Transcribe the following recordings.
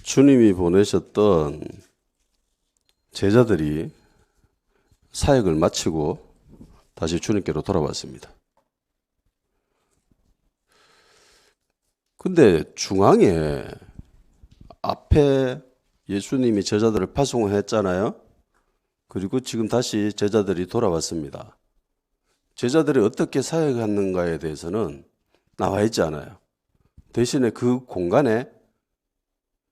주님이 보내셨던 제자들이 사역을 마치고 다시 주님께로 돌아왔습니다. 근데 중앙에 앞에 예수님이 제자들을 파송했잖아요. 그리고 지금 다시 제자들이 돌아왔습니다. 제자들이 어떻게 사역했는가에 대해서는 나와 있지 않아요. 대신에 그 공간에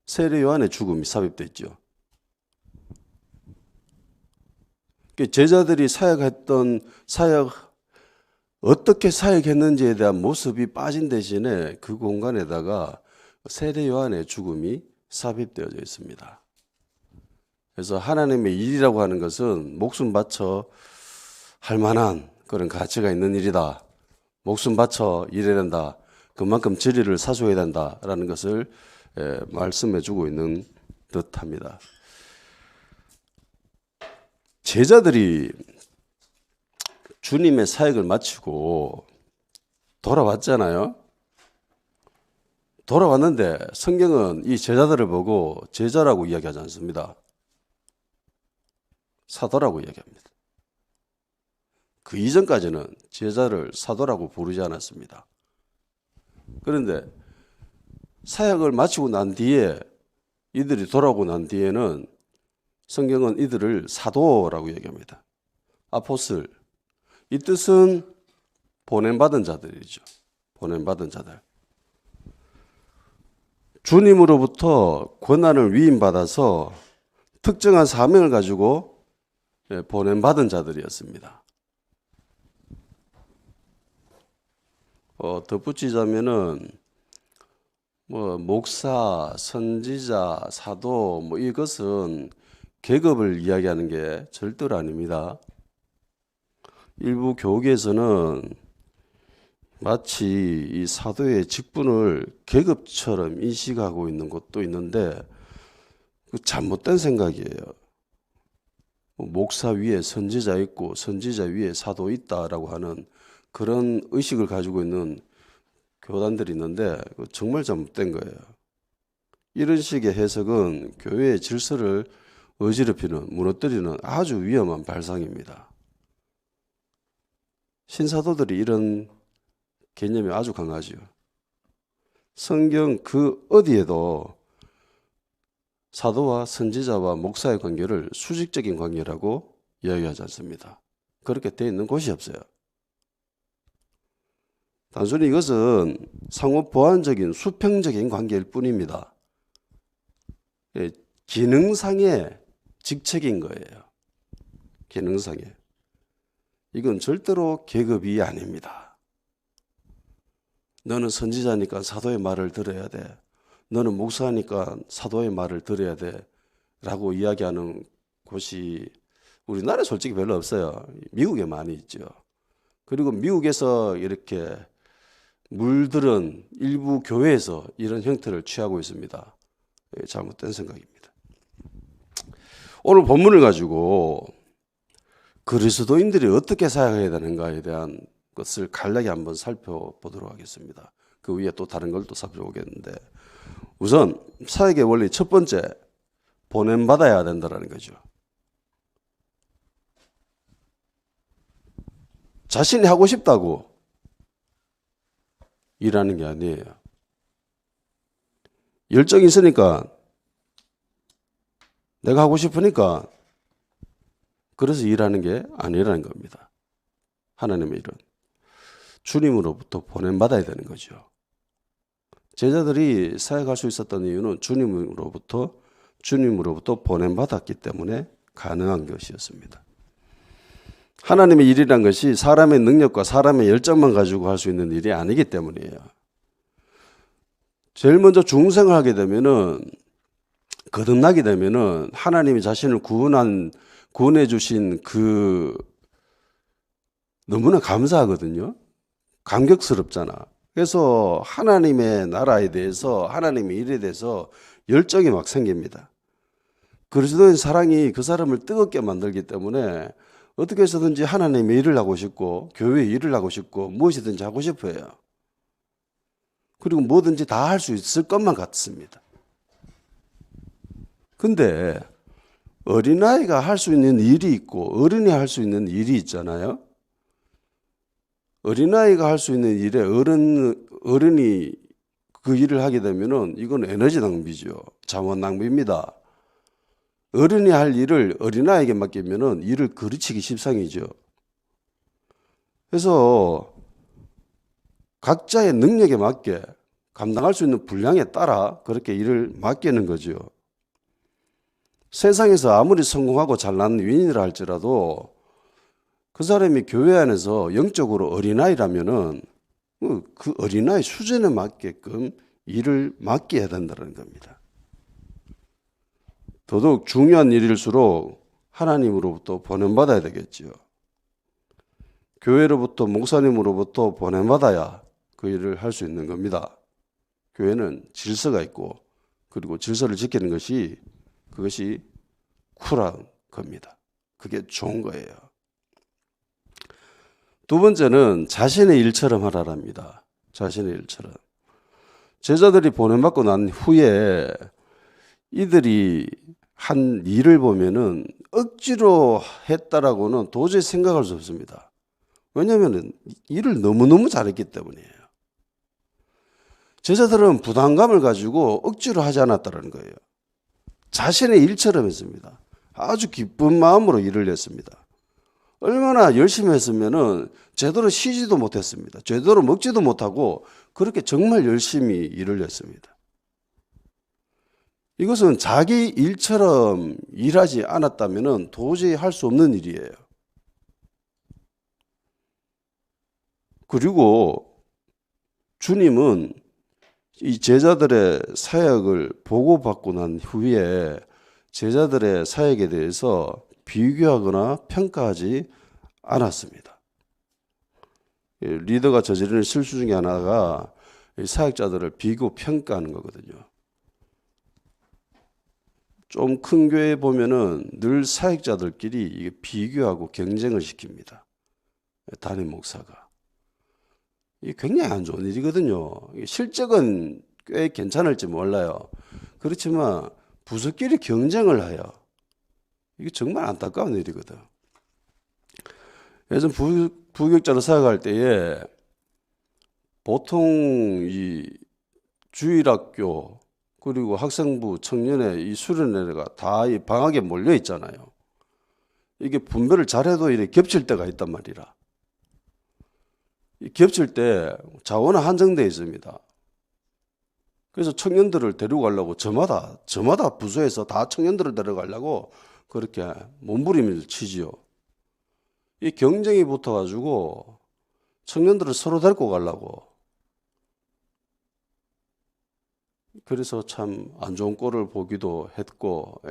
세례 요한의 죽음이 삽입되어 있죠. 제자들이 어떻게 사역했는지에 대한 모습이 빠진 대신에 그 공간에다가 세례 요한의 죽음이 삽입되어져 있습니다. 그래서 하나님의 일이라고 하는 것은 목숨 바쳐 할 만한 그런 가치가 있는 일이다. 목숨 바쳐 일해야 된다. 그만큼 진리를 사수해야 된다라는 것을 말씀해 주고 있는 듯합니다. 제자들이 주님의 사역을 마치고 돌아왔잖아요. 돌아왔는데 성경은 이 제자들을 보고 제자라고 이야기하지 않습니다. 사도라고 이야기합니다. 그 이전까지는 제자를 사도라고 부르지 않았습니다. 그런데 사역을 마치고 난 뒤에 이들이 돌아오고 난 뒤에는 성경은 이들을 사도라고 얘기합니다. 아포슬. 이 뜻은 보냄받은 자들이죠. 보냄받은 자들. 주님으로부터 권한을 위임받아서 특정한 사명을 가지고 보냄받은 자들이었습니다. 덧붙이자면은 목사, 선지자, 사도 이것은 계급을 이야기하는 게 절대로 아닙니다. 일부 교계에서는 마치 이 사도의 직분을 계급처럼 인식하고 있는 곳도 있는데 잘못된 생각이에요. 목사 위에 선지자 있고 선지자 위에 사도 있다라고 하는 그런 의식을 가지고 있는 교단들이 있는데 정말 잘못된 거예요. 이런 식의 해석은 교회의 질서를 어지럽히는, 무너뜨리는 아주 위험한 발상입니다. 신사도들이 이런 개념이 아주 강하죠. 성경 그 어디에도 사도와 선지자와 목사의 관계를 수직적인 관계라고 이야기하지 않습니다. 그렇게 되어 있는 곳이 없어요. 단순히 이것은 상호 보완적인 수평적인 관계일 뿐입니다. 기능상의 직책인 거예요. 기능상의. 이건 절대로 계급이 아닙니다. 너는 선지자니까 사도의 말을 들어야 돼. 너는 목사니까 사도의 말을 들어야 돼. 라고 이야기하는 곳이 우리나라에 솔직히 별로 없어요. 미국에 많이 있죠. 그리고 미국에서 이렇게 물들은 일부 교회에서 이런 형태를 취하고 있습니다. 잘못된 생각입니다. 오늘 본문을 가지고 그리스도인들이 어떻게 사역해야 되는가에 대한 것을 간략히 한번 살펴보도록 하겠습니다. 그 위에 또 다른 걸 또 살펴보겠는데 우선 사역의 원리 첫 번째, 보냄받아야 된다는 거죠. 자신이 하고 싶다고 일하는 게 아니에요. 열정이 있으니까 내가 하고 싶으니까 그래서 일하는 게 아니라는 겁니다. 하나님의 일은 주님으로부터 보냄받아야 되는 거죠. 제자들이 사역할 수 있었던 이유는 주님으로부터 보냄받았기 때문에 가능한 것이었습니다. 하나님의 일이란 것이 사람의 능력과 사람의 열정만 가지고 할 수 있는 일이 아니기 때문이에요. 제일 먼저 중생을 하게 되면은, 거듭나게 되면은 하나님이 자신을 구원해 주신 너무나 감사하거든요. 감격스럽잖아. 그래서 하나님의 나라에 대해서, 하나님의 일에 대해서 열정이 막 생깁니다. 그리스도인 사랑이 그 사람을 뜨겁게 만들기 때문에 어떻게 해서든지 하나님의 일을 하고 싶고 교회의 일을 하고 싶고 무엇이든지 하고 싶어요. 그리고 뭐든지 다 할 수 있을 것만 같습니다. 근데 어린아이가 할 수 있는 일이 있고 어른이 할 수 있는 일이 있잖아요. 어린아이가 할 수 있는 일에 어른이 그 일을 하게 되면은 이건 에너지 낭비죠. 자원 낭비입니다. 어른이 할 일을 어린아이에게 맡기면은 일을 그르치기 십상이죠. 그래서 각자의 능력에 맞게 감당할 수 있는 분량에 따라 그렇게 일을 맡기는 거죠. 세상에서 아무리 성공하고 잘난 위인이라 할지라도 그 사람이 교회 안에서 영적으로 어린아이라면은 그 어린아이 수준에 맞게끔 일을 맡겨야 된다는 겁니다. 더더욱 중요한 일일수록 하나님으로부터 보냄받아야 되겠지요. 교회로부터 목사님으로부터 보냄받아야 그 일을 할 수 있는 겁니다. 교회는 질서가 있고 그리고 질서를 지키는 것이 그것이 쿨한 겁니다. 그게 좋은 거예요. 두 번째는 자신의 일처럼 하라랍니다. 자신의 일처럼. 제자들이 보냄받고 난 후에 이들이 한 일을 보면은 억지로 했다라고는 도저히 생각할 수 없습니다. 왜냐하면 일을 너무너무 잘했기 때문이에요. 제자들은 부담감을 가지고 억지로 하지 않았다는 거예요. 자신의 일처럼 했습니다. 아주 기쁜 마음으로 일을 했습니다. 얼마나 열심히 했으면은 제대로 쉬지도 못했습니다. 제대로 먹지도 못하고 그렇게 정말 열심히 일을 했습니다. 이것은 자기 일처럼 일하지 않았다면은 도저히 할 수 없는 일이에요. 그리고 주님은 이 제자들의 사역을 보고받고 난 후에 제자들의 사역에 대해서 비교하거나 평가하지 않았습니다. 리더가 저지르는 실수 중에 하나가 사역자들을 비교 평가하는 거거든요. 좀 큰 교회에 보면은 늘 사역자들끼리 이게 비교하고 경쟁을 시킵니다. 담임 목사가. 이게 굉장히 안 좋은 일이거든요. 실적은 꽤 괜찮을지 몰라요. 그렇지만 부서끼리 경쟁을 해요. 이게 정말 안타까운 일이거든. 예전 부교육자로 사역할 때에 보통 이 주일학교 그리고 학생부 청년회 이 수련회가 다 이 방학에 몰려 있잖아요. 이게 분배를 잘해도 이렇게 겹칠 때가 있단 말이라. 겹칠 때 자원은 한정되어 있습니다. 그래서 청년들을 데리고 가려고 저마다 부서에서 다 청년들을 데려가려고 그렇게 몸부림을 치지요. 이 경쟁이 붙어가지고 청년들을 서로 데리고 가려고. 그래서 참 안 좋은 꼴을 보기도 했고,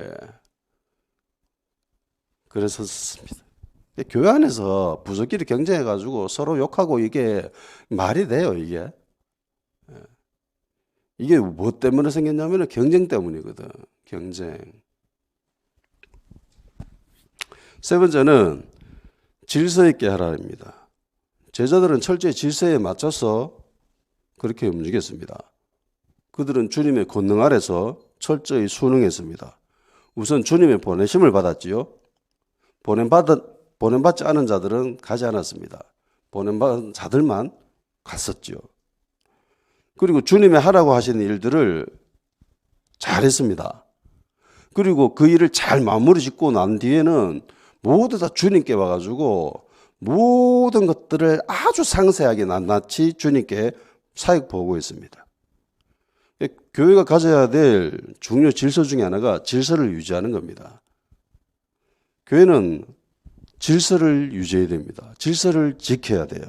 그랬었습니다. 교회 안에서 부서끼리 경쟁해가지고 서로 욕하고 이게 말이 돼요, 이게? 이게 뭐 때문에 생겼냐면 경쟁 때문이거든. 경쟁. 세 번째는 질서 있게 하라입니다. 제자들은 철저히 질서에 맞춰서 그렇게 움직였습니다. 그들은 주님의 권능 아래서 철저히 순응했습니다. 우선 주님의 보내심을 받았지요. 보냄받지 않은 자들은 가지 않았습니다. 보냄받은 자들만 갔었죠. 그리고 주님의 하라고 하시는 일들을 잘했습니다. 그리고 그 일을 잘 마무리 짓고 난 뒤에는 모두 다 주님께 와가지고 모든 것들을 아주 상세하게 낱낱이 주님께 사역 보고했습니다. 교회가 가져야 될 중요 질서 중에 하나가 질서를 유지하는 겁니다. 교회는 질서를 유지해야 됩니다. 질서를 지켜야 돼요.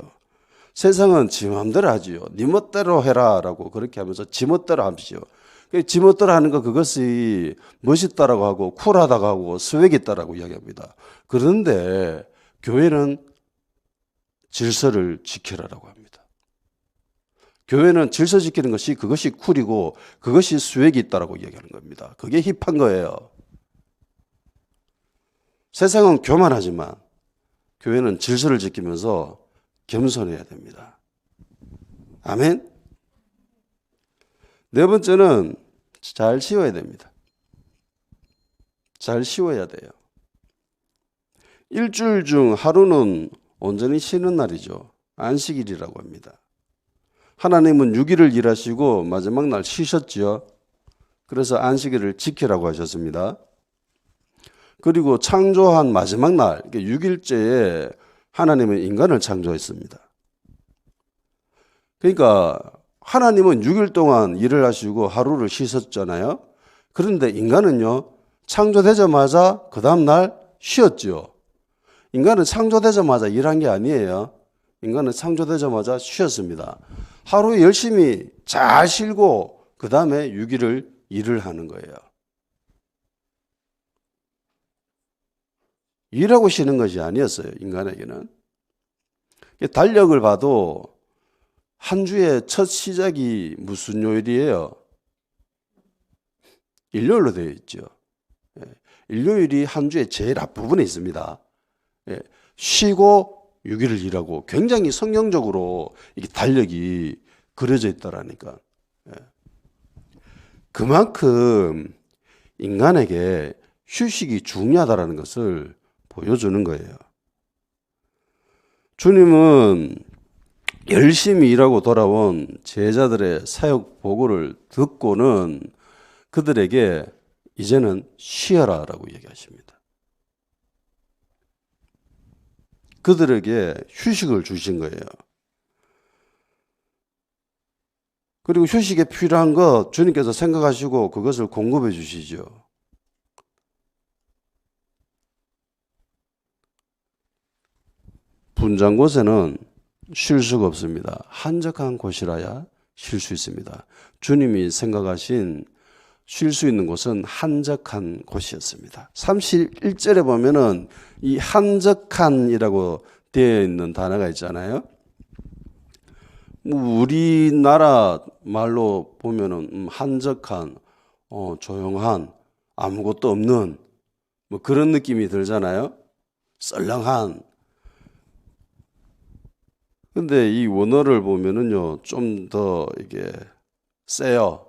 세상은 지 마음대로 하지요. 네 멋대로 해라라고 그렇게 하면서 지 멋대로 하십시오. 지 멋대로 하는 거 그것이 멋있다라고 하고 쿨하다고 하고 스웩 있다라고 이야기합니다. 그런데 교회는 질서를 지켜라라고 합니다. 교회는 질서 지키는 것이 그것이 쿨이고 그것이 스웩이 있다라고 이야기하는 겁니다. 그게 힙한 거예요. 세상은 교만하지만 교회는 질서를 지키면서 겸손해야 됩니다. 아멘. 네 번째는 잘 쉬어야 됩니다. 잘 쉬어야 돼요. 일주일 중 하루는 온전히 쉬는 날이죠. 안식일이라고 합니다. 하나님은 6일을 일하시고 마지막 날 쉬셨지요. 그래서 안식일을 지키라고 하셨습니다. 그리고 창조한 마지막 날, 6일째에 하나님은 인간을 창조했습니다. 그러니까 하나님은 6일 동안 일을 하시고 하루를 쉬셨잖아요. 그런데 인간은요, 창조되자마자 그 다음날 쉬었죠. 인간은 창조되자마자 일한 게 아니에요. 인간은 창조되자마자 쉬었습니다. 하루에 열심히 잘 쉬고 그 다음에 6일을 일을 하는 거예요. 일하고 쉬는 것이 아니었어요. 인간에게는. 달력을 봐도 한 주의 첫 시작이 무슨 요일이에요? 일요일로 되어 있죠. 일요일이 한 주의 제일 앞부분에 있습니다. 쉬고 6일을 일하고 굉장히 성경적으로 이게 달력이 그려져 있다라니까. 그만큼 인간에게 휴식이 중요하다는 것을 보여주는 거예요. 주님은 열심히 일하고 돌아온 제자들의 사역 보고를 듣고는 그들에게 이제는 쉬어라라고 얘기하십니다. 그들에게 휴식을 주신 거예요. 그리고 휴식에 필요한 것 주님께서 생각하시고 그것을 공급해 주시죠. 분주한 곳에는 쉴 수가 없습니다. 한적한 곳이라야 쉴 수 있습니다. 주님이 생각하신 쉴 수 있는 곳은 한적한 곳이었습니다. 31절에 보면은 이 한적한이라고 되어 있는 단어가 있잖아요. 우리나라 말로 보면은 한적한, 조용한, 아무것도 없는 뭐 그런 느낌이 들잖아요. 썰렁한. 근데 이 원어를 보면은요, 좀 더 이게 세요.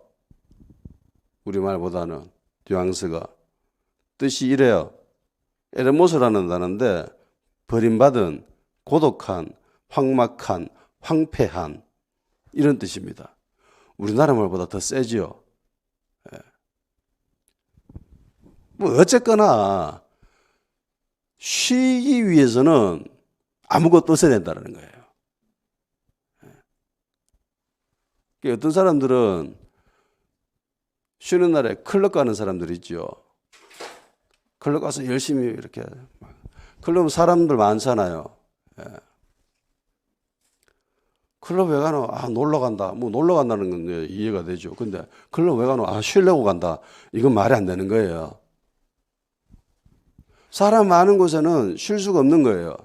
우리말보다는 뉘앙스가. 뜻이 이래요. 에르모스라는 단어인데 버림받은, 고독한, 황막한, 황폐한 이런 뜻입니다. 우리나라 말보다 더 세지요. 뭐 어쨌거나 쉬기 위해서는 아무것도 없어야 된다는 거예요. 어떤 사람들은 쉬는 날에 클럽 가는 사람들 있죠. 클럽 가서 열심히 이렇게. 클럽은 사람들 많잖아요. 클럽 왜 가노? 놀러 간다. 뭐 놀러 간다는 건 이해가 되죠. 근데 클럽 왜 가노? 쉬려고 간다. 이건 말이 안 되는 거예요. 사람 많은 곳에는 쉴 수가 없는 거예요.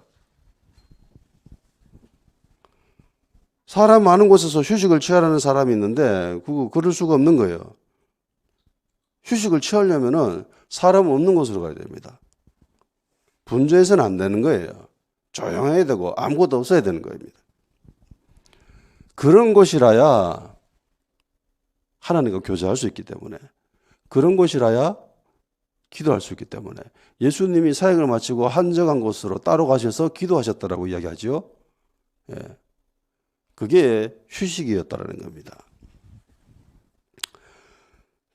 사람 많은 곳에서 휴식을 취하라는 사람이 있는데 그럴 수가 없는 거예요. 휴식을 취하려면은 사람 없는 곳으로 가야 됩니다. 분주해서는 안 되는 거예요. 조용해야 되고 아무것도 없어야 되는 겁니다. 그런 곳이라야 하나님과 교제할 수 있기 때문에, 그런 곳이라야 기도할 수 있기 때문에, 예수님이 사역을 마치고 한적한 곳으로 따로 가셔서 기도하셨다라고 이야기하죠. 그게 휴식이었다라는 겁니다.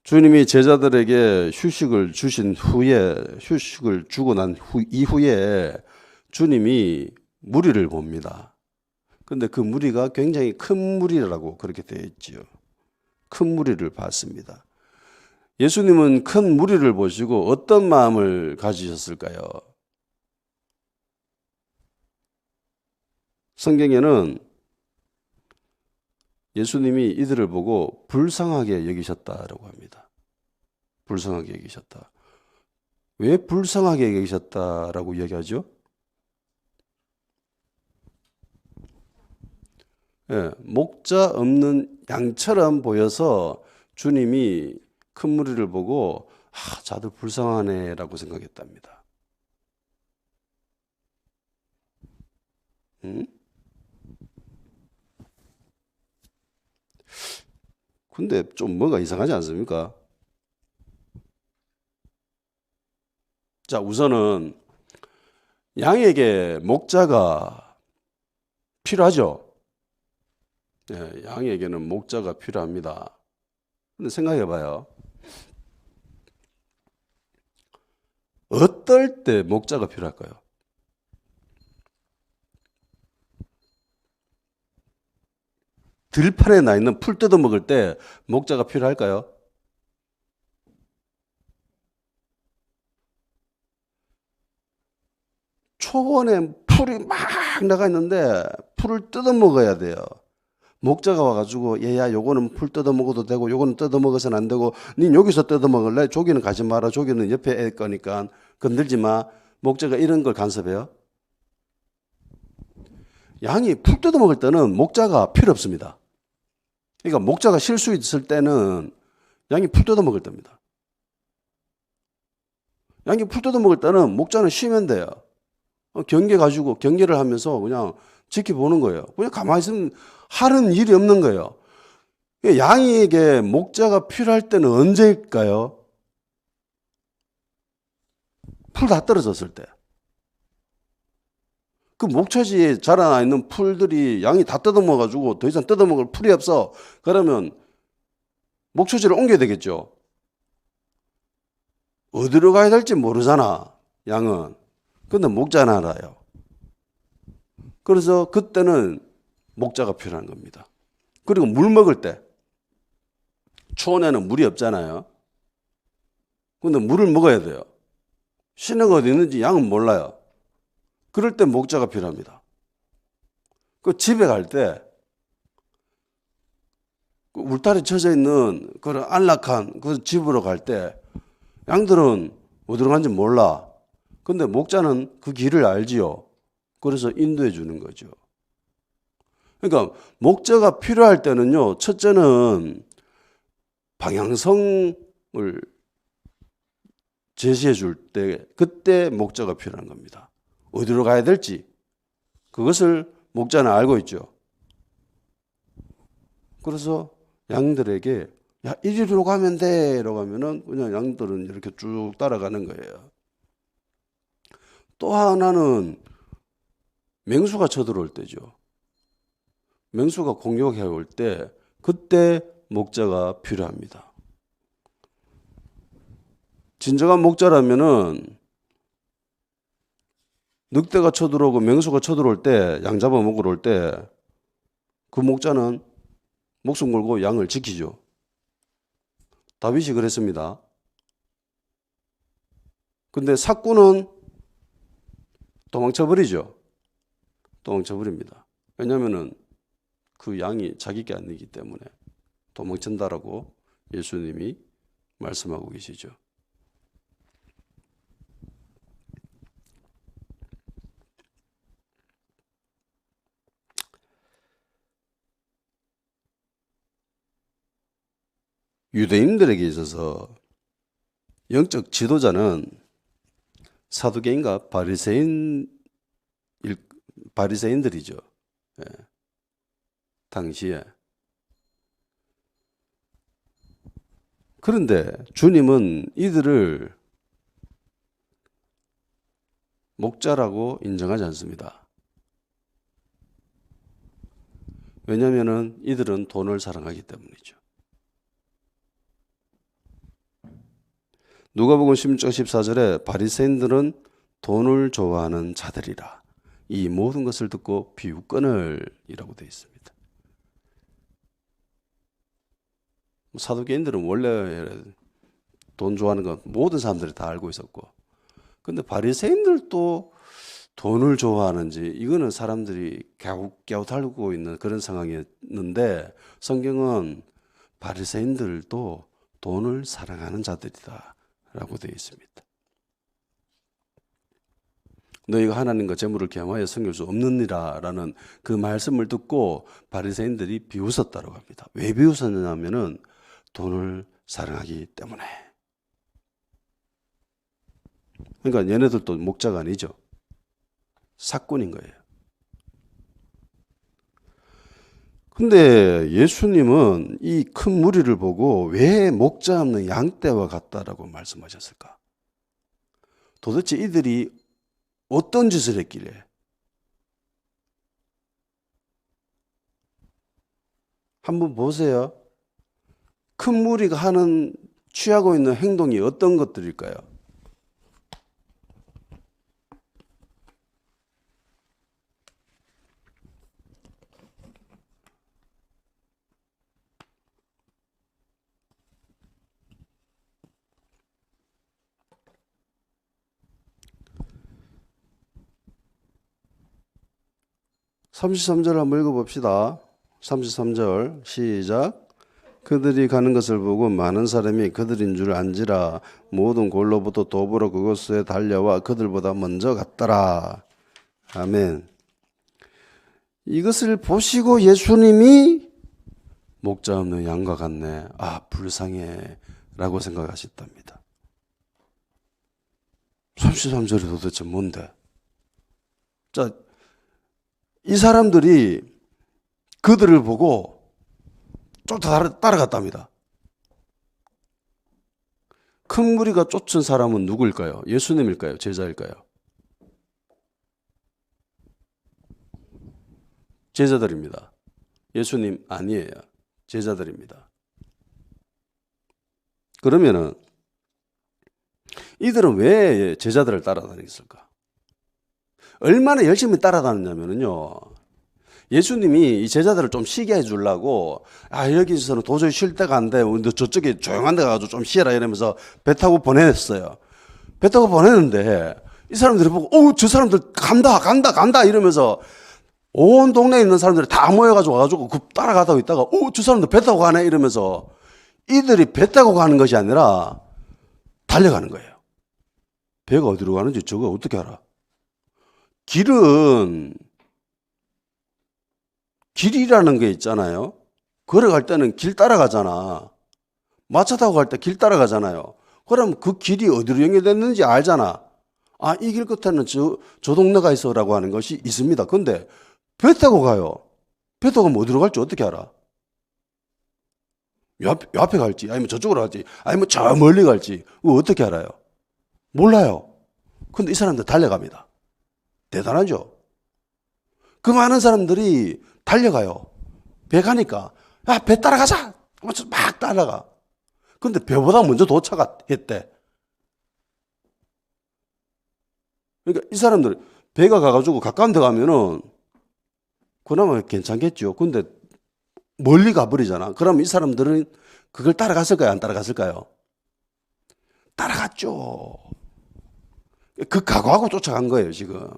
주님이 제자들에게 휴식을 주신 후에, 휴식을 주고 난 이후에 주님이 무리를 봅니다. 근데 그 무리가 굉장히 큰 무리라고 그렇게 되어 있지요. 큰 무리를 봤습니다. 예수님은 큰 무리를 보시고 어떤 마음을 가지셨을까요? 성경에는 예수님이 이들을 보고 불쌍하게 여기셨다라고 합니다. 불쌍하게 여기셨다. 왜 불쌍하게 여기셨다라고 얘기하죠? 목자 없는 양처럼 보여서 주님이 큰 무리를 보고 자들 불쌍하네라고 생각했답니다. 근데 좀 뭐가 이상하지 않습니까? 자, 우선은 양에게 목자가 필요하죠. 예, 양에게는 목자가 필요합니다. 근데 생각해 봐요. 어떨 때 목자가 필요할까요? 들판에 나 있는 풀 뜯어 먹을 때 목자가 필요할까요? 초원에 풀이 막 나가 있는데 풀을 뜯어 먹어야 돼요. 목자가 와가지고 얘야 요거는 풀 뜯어 먹어도 되고 요거는 뜯어 먹어서는 안 되고 닌 여기서 뜯어 먹을래? 저기는 가지 마라. 저기는 옆에 애 거니까 건들지 마. 목자가 이런 걸 간섭해요. 양이 풀 뜯어 먹을 때는 목자가 필요 없습니다. 그러니까 목자가 쉴 수 있을 때는 양이 풀 뜯어 먹을 때입니다. 양이 풀 뜯어 먹을 때는 목자는 쉬면 돼요. 경계 가지고 경계를 하면서 그냥 지켜보는 거예요. 그냥 가만히 있으면 하는 일이 없는 거예요. 양에게 목자가 필요할 때는 언제일까요? 풀 다 떨어졌을 때. 그 목초지에 자라나 있는 풀들이 양이 다 뜯어먹어가지고 더 이상 뜯어먹을 풀이 없어. 그러면 목초지를 옮겨야 되겠죠. 어디로 가야 될지 모르잖아, 양은. 근데 목자는 알아요. 그래서 그때는 목자가 필요한 겁니다. 그리고 물 먹을 때, 초원에는 물이 없잖아요. 근데 물을 먹어야 돼요. 신호가 어디 있는지 양은 몰라요. 그럴 때 목자가 필요합니다. 그 집에 갈 때, 그 울타리 쳐져 있는 그런 안락한 그 집으로 갈 때, 양들은 어디로 간지 몰라. 근데 목자는 그 길을 알지요. 그래서 인도해 주는 거죠. 그러니까 목자가 필요할 때는요, 첫째는 방향성을 제시해 줄 때, 그때 목자가 필요한 겁니다. 어디로 가야 될지 그것을 목자는 알고 있죠. 그래서 양들에게 야, 이리로 가면 돼 라고 하면은 그냥 양들은 이렇게 쭉 따라가는 거예요. 또 하나는 맹수가 쳐들어올 때죠. 맹수가 공격해 올 때 그때 목자가 필요합니다. 진정한 목자라면은 늑대가 쳐들어오고 맹수가 쳐들어올 때, 양 잡아먹으러 올 때 그 목자는 목숨 걸고 양을 지키죠. 다윗이 그랬습니다. 근데 사꾼은 도망쳐버리죠. 도망쳐버립니다. 왜냐하면 그 양이 자기 게 아니기 때문에 도망친다라고 예수님이 말씀하고 계시죠. 유대인들에게 있어서 영적 지도자는 사두개인과 바리새인들이죠. 예. 당시에. 그런데 주님은 이들을 목자라고 인정하지 않습니다. 왜냐하면 이들은 돈을 사랑하기 때문이죠. 누가복음 16장 14절에 바리새인들은 돈을 좋아하는 자들이라. 이 모든 것을 듣고 비웃거늘이라고 되어 있습니다. 사두개인들은 원래 돈 좋아하는 건 모든 사람들이 다 알고 있었고, 근데 바리새인들도 돈을 좋아하는지 이거는 사람들이 갸웃갸웃하고 있는 그런 상황이었는데 성경은 바리새인들도 돈을 사랑하는 자들이다 라고 되어 있습니다. 너희가 하나님과 재물을 겸하여 섬길 수 없느니라 라는 그 말씀을 듣고 바리새인들이 비웃었다고 합니다. 왜 비웃었냐면은 돈을 사랑하기 때문에. 그러니까 얘네들도 목자가 아니죠. 사꾼인 거예요. 근데 예수님은 이 큰 무리를 보고 왜 목자 없는 양떼와 같다라고 말씀하셨을까? 도대체 이들이 어떤 짓을 했길래 한번 보세요. 큰 무리가 취하고 있는 행동이 어떤 것들일까요? (33절) 한번 읽어봅시다. 33절 시작. 그들이 가는 것을 보고 많은 사람이 그들인 줄 안지라. 모든 골로부터 도보로 그곳에 달려와 그들보다 먼저 갔더라. 아멘. 이것을 보시고 예수님이 목자 없는 양과 같네, 불쌍해 라고 생각하셨답니다. 33절이 도대체 뭔데? 자, 이 사람들이 그들을 보고 따라갔답니다. 큰 무리가 쫓은 사람은 누구일까요? 예수님일까요? 제자일까요? 제자들입니다. 예수님 아니에요. 제자들입니다. 그러면은 이들은 왜 제자들을 따라다녔을까? 얼마나 열심히 따라다녔냐면요, 예수님이 이 제자들을 좀 쉬게 해주려고, 여기서는 도저히 쉴 데가 안 돼, 저쪽에 조용한 데 가서 좀 쉬어라 이러면서 배 타고 보냈어요. 배 타고 보냈는데 이 사람들이 보고 저 사람들 간다 이러면서 온 동네에 있는 사람들이 다 모여가지고 와가지고 따라가다 있다가 저 사람들 배 타고 가네 이러면서 이들이 배 타고 가는 것이 아니라 달려가는 거예요. 배가 어디로 가는지 저거 어떻게 알아? 길이라는 게 있잖아요. 걸어갈 때는 길 따라가잖아. 마차 타고 갈 때 길 따라가잖아요. 그럼 그 길이 어디로 연결됐는지 알잖아. 이 길 끝에는 저 동네가 있어라고 하는 것이 있습니다. 근데 배 타고 가요. 배 타고 가면 어디로 갈지 어떻게 알아? 요 앞에 갈지, 아니면 저쪽으로 갈지, 아니면 저 멀리 갈지, 그거 어떻게 알아요? 몰라요. 근데 이 사람들 달려갑니다. 대단하죠? 그 많은 사람들이 달려가요. 배 가니까, 배 따라가자! 하면서 막 따라가. 근데 배보다 먼저 도착했대. 그러니까 이 사람들, 배가 가가지고 가까운 데 가면은 그나마 괜찮겠죠. 근데 멀리 가버리잖아. 그럼 이 사람들은 그걸 따라갔을까요? 안 따라갔을까요? 따라갔죠. 그 각오하고 쫓아간 거예요, 지금.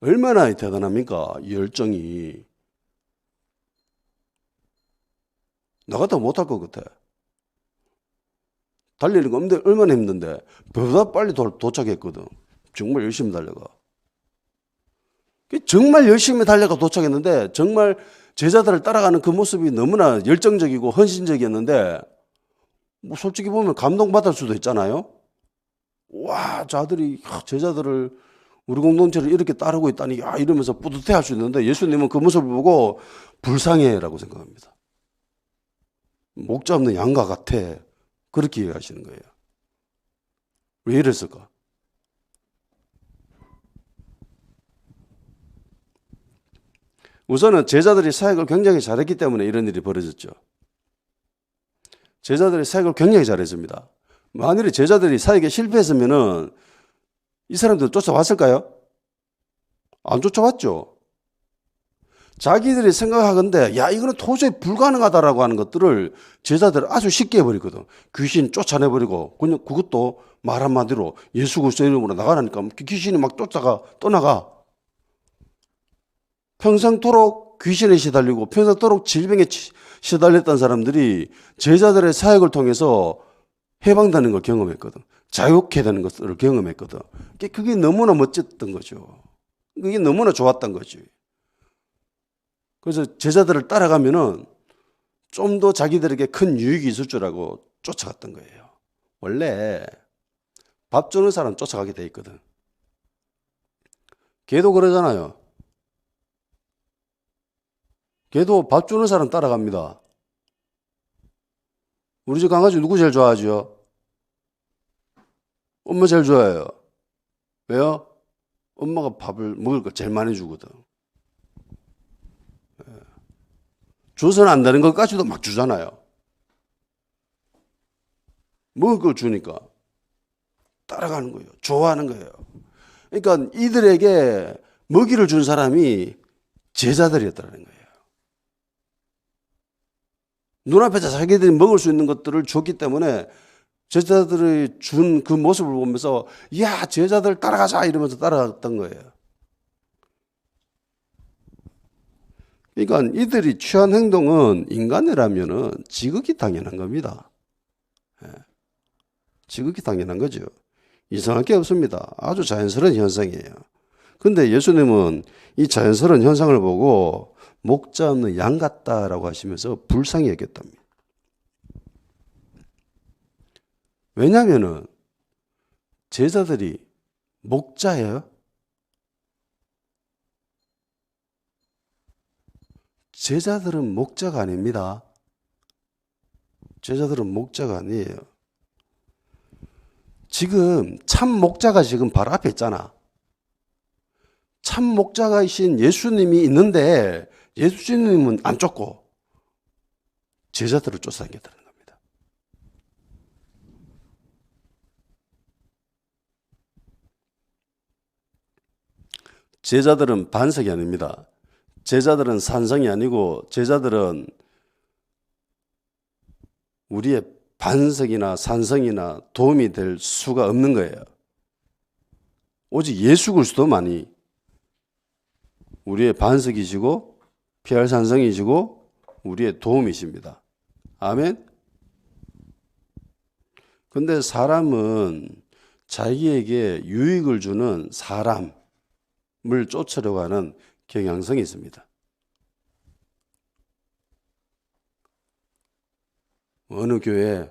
얼마나 대단합니까? 이 열정이. 나 같으면 못할 것 같아. 달리는 거 없는데 얼마나 힘든데 배보다 빨리 도착했거든. 정말 열심히 달려가. 정말 열심히 달려가 도착했는데 정말 제자들을 따라가는 그 모습이 너무나 열정적이고 헌신적이었는데, 뭐 솔직히 보면 감동받을 수도 있잖아요. 와, 제자들을 우리 공동체를 이렇게 따르고 있다니, 이러면서 뿌듯해 할 수 있는데, 예수님은 그 모습을 보고 불쌍해라고 생각합니다. 목자 없는 양과 같아. 그렇게 이해하시는 거예요. 왜 이랬을까? 우선은 제자들이 사역을 굉장히 잘했기 때문에 이런 일이 벌어졌죠. 제자들이 사역을 굉장히 잘했습니다. 만일에 제자들이 사역에 실패했으면은 이 사람들 쫓아왔을까요? 안 쫓아왔죠. 자기들이 생각하건대 이거는 도저히 불가능하다라고 하는 것들을 제자들은 아주 쉽게 해버리거든. 귀신 쫓아내버리고, 그냥 그것도 말 한마디로 예수 그리스도 이름으로 나가라니까 귀신이 막 떠나가. 평생토록 귀신에 시달리고 평생토록 질병에 시달렸던 사람들이 제자들의 사역을 통해서 해방되는 걸 경험했거든. 자유케 되는 것을 경험했거든. 그게 너무나 멋졌던 거죠. 그게 너무나 좋았던 거지. 그래서 제자들을 따라가면은 좀 더 자기들에게 큰 유익이 있을 줄 알고 쫓아갔던 거예요. 원래 밥 주는 사람 쫓아가게 돼 있거든. 걔도 그러잖아요. 걔도 밥 주는 사람 따라갑니다. 우리 집 강아지 누구 제일 좋아하죠? 엄마 제일 좋아해요. 왜요? 엄마가 밥을 먹을 거 제일 많이 주거든. 줘서는 안 되는 것까지도 막 주잖아요. 먹을 걸 주니까 따라가는 거예요. 좋아하는 거예요. 그러니까 이들에게 먹이를 준 사람이 제자들이었다는 거예요. 눈앞에 자기들이 먹을 수 있는 것들을 줬기 때문에 제자들이 준 그 모습을 보면서 야, 제자들 따라가자 이러면서 따라갔던 거예요. 그러니까 이들이 취한 행동은 인간이라면은 지극히 당연한 겁니다. 지극히 당연한 거죠. 이상할 게 없습니다. 아주 자연스러운 현상이에요. 근데 예수님은 이 자연스러운 현상을 보고 목자 없는 양 같다라고 하시면서 불쌍히 여겼답니다. 왜냐하면은 제자들이 목자예요. 제자들은 목자가 아닙니다. 제자들은 목자가 아니에요. 지금 참 목자가 지금 바로 앞에 있잖아. 참 목자가이신 예수님이 있는데 예수님은 안 쫓고 제자들을 쫓아다녔다는 겁니다. 제자들은 반석이 아닙니다. 제자들은 산성이 아니고 제자들은 우리의 반석이나 산성이나 도움이 될 수가 없는 거예요. 오직 예수 그리스도만이 우리의 반석이시고 피할 산성이시고 우리의 도움이십니다. 아멘. 근데 사람은 자기에게 유익을 주는 사람을 쫓으려고 하는 경향성이 있습니다. 어느 교회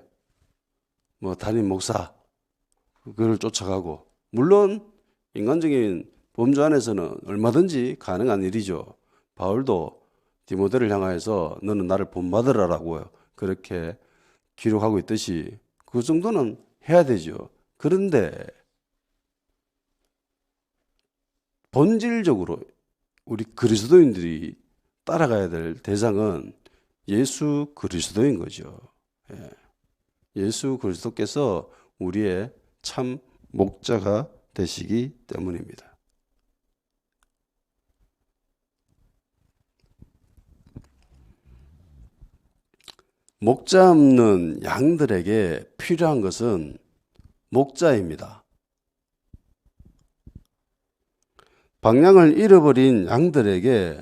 담임 목사 그를 쫓아가고, 물론 인간적인 범주 안에서는 얼마든지 가능한 일이죠. 바울도 디모데를 향하여서 너는 나를 본받으라라고 그렇게 기록하고 있듯이 그 정도는 해야 되죠. 그런데 본질적으로 우리 그리스도인들이 따라가야 될 대상은 예수 그리스도인 거죠. 예수 그리스도께서 우리의 참 목자가 되시기 때문입니다. 목자 없는 양들에게 필요한 것은 목자입니다. 방향을 잃어버린 양들에게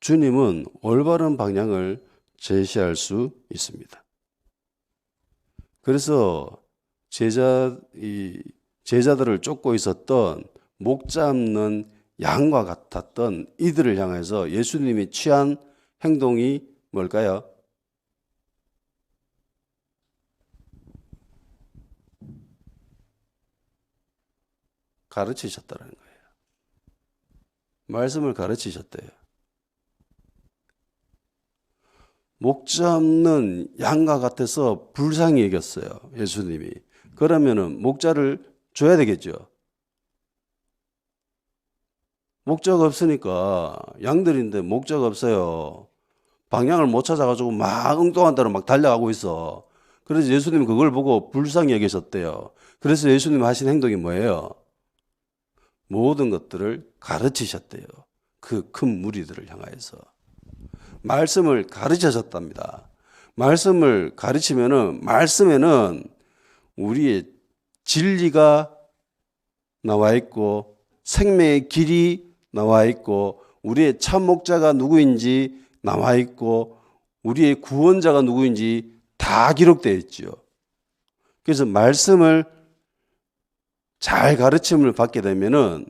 주님은 올바른 방향을 제시할 수 있습니다. 그래서 제자들을 쫓고 있었던 목자 없는 양과 같았던 이들을 향해서 예수님이 취한 행동이 뭘까요? 가르치셨다는 거예요. 말씀을 가르치셨대요. 목자 없는 양과 같아서 불쌍히 여겼어요. 예수님이. 그러면은 목자를 줘야 되겠죠. 목자가 없으니까 양들인데 목자가 없어요. 방향을 못 찾아가지고 막 엉뚱한 데로 막 달려가고 있어. 그래서 예수님이 그걸 보고 불쌍히 여기셨대요. 그래서 예수님 하신 행동이 뭐예요? 모든 것들을 가르치셨대요. 그 큰 무리들을 향하여서. 말씀을 가르치셨답니다. 말씀을 가르치면은 말씀에는 우리의 진리가 나와 있고 생명의 길이 나와 있고 우리의 참 목자가 누구인지 나와 있고 우리의 구원자가 누구인지 다 기록되어 있죠. 그래서 말씀을 잘 가르침을 받게 되면은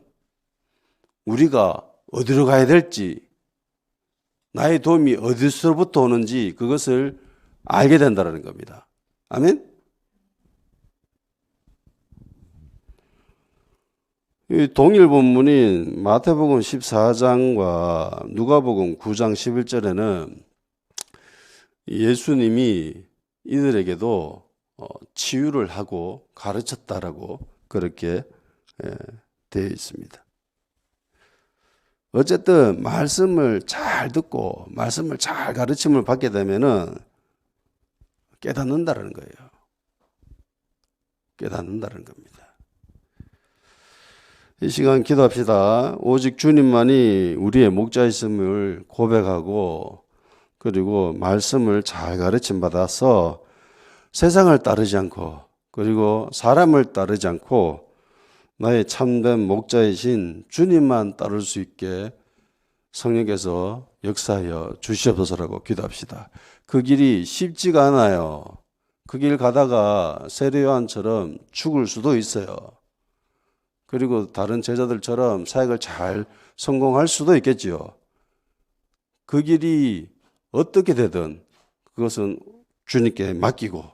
우리가 어디로 가야 될지, 나의 도움이 어디서부터 오는지 그것을 알게 된다는 겁니다. 아멘? 이 동일 본문인 마태복음 14장과 누가복음 9장 11절에는 예수님이 이들에게도 치유를 하고 가르쳤다라고 그렇게 되어 있습니다. 어쨌든 말씀을 잘 듣고 말씀을 잘 가르침을 받게 되면은 깨닫는다는 거예요. 깨닫는다는 겁니다. 이 시간 기도합시다. 오직 주님만이 우리의 목자이심을 고백하고 그리고 말씀을 잘 가르침 받아서 세상을 따르지 않고 그리고 사람을 따르지 않고 나의 참된 목자이신 주님만 따를 수 있게 성령께서 역사하여 주시옵소서라고 기도합시다. 그 길이 쉽지가 않아요. 그 길 가다가 세례 요한처럼 죽을 수도 있어요. 그리고 다른 제자들처럼 사역을 잘 성공할 수도 있겠지요. 그 길이 어떻게 되든 그것은 주님께 맡기고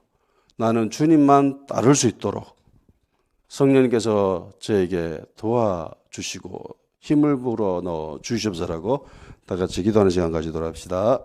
나는 주님만 따를 수 있도록 성령님께서 저에게 도와주시고 힘을 불어 넣어 주시옵소서라고 다 같이 기도하는 시간 가지도록 합시다.